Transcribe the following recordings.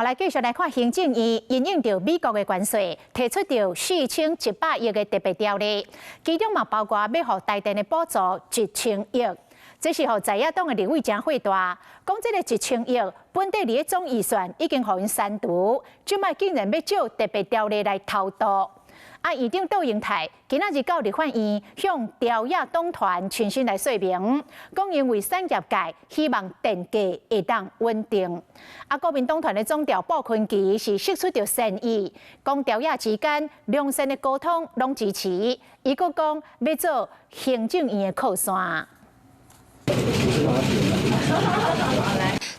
来继续来看行政院因应着美国的关税，提出着4100亿的特别条例，其中嘛包括要予台电的补助1000亿。这是互在野党的立委真火大，讲这个1000亿本地里的总预算已经互因删除，即摆竟然要照特别条例来偷渡。院长窦英泰今仔日到立法院向朝野党团全心来说明，讲因为产业界希望电价会当稳定。国民党团的总调鲍坤基是释出着善意，讲朝野之间良性的沟通拢支持。伊阁讲要做行政院的靠山。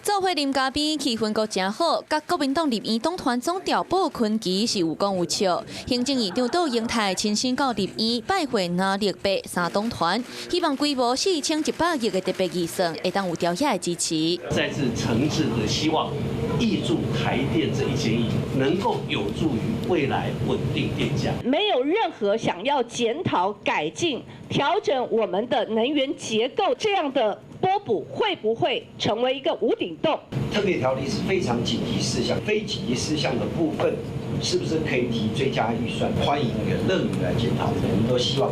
做伙啉咖啡，气氛阁真好。甲国民党立院党团总调鲍坤基是有讲有笑。行政院长窦英泰亲身到立院拜会拿立白三党团，希望规模4100亿的特别预算会当有朝野的支持。再次诚挚的希望，挹注台电这1000亿，能够有助于未来稳定电价。没有任何想要检讨、改进、调整我们的能源结构这样的拨补，会不会成为一个无顶洞？特别条例是非常紧急事项，非紧急事项的部分，是不是可以提追加预算？欢迎乐于来检讨，我们都希望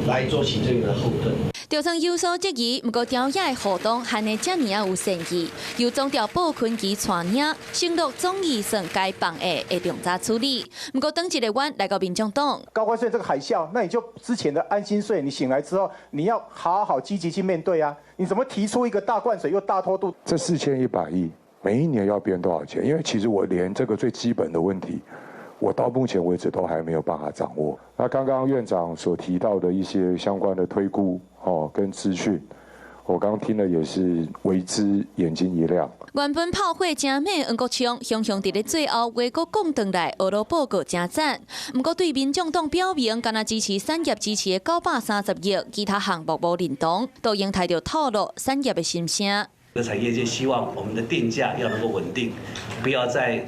来做行政院的后盾。就算有所质疑，不过朝野的互动还呢这么有善意，由总调鲍坤基带领，承诺总预算该放的会重查处理。不过等一个晚来到民众党，高关税这个海啸，那你就之前的安心税，你醒来之后，你要好好积极去面对啊！你怎么提出一个大灌水又大偷渡？这4100亿，每一年要编多少钱？因为其实我连这个最基本的问题，我到目前为止都还没有办法掌握。那刚刚院长所提到的一些相关的推估跟资讯，我刚听了也是为之眼睛一亮。原本炮火正美黄国昌，雄雄伫咧最后话阁讲转来，俄罗报告真赞。不过对民众党表明，敢若支持产业支持的930亿，其他项目无认同，都应台着透露产业的心声。产业界希望我们的电价要能够稳定，不要在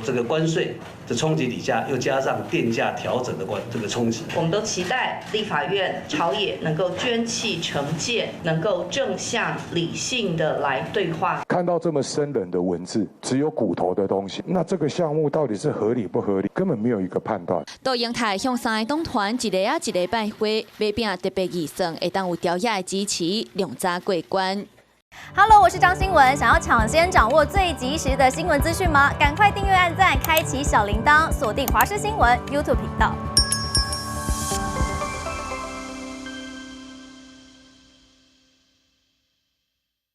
这个关税的冲击底下，又加上电价调整的这个冲击。我们都期待立法院朝野能够捐弃成见，能够正向理性的来对话。看到这么生冷的文字，只有骨头的东西，那这个项目到底是合理不合理，根本没有一个判断。窦英泰向三个党团一个一个拜会，要拼特别预算会当有朝野的支持，量查过关。Hello， 我是张新文。想要抢先掌握最及时的新闻资讯吗？赶快订阅、按赞、开启小铃铛，锁定华视新闻 YouTube 频道。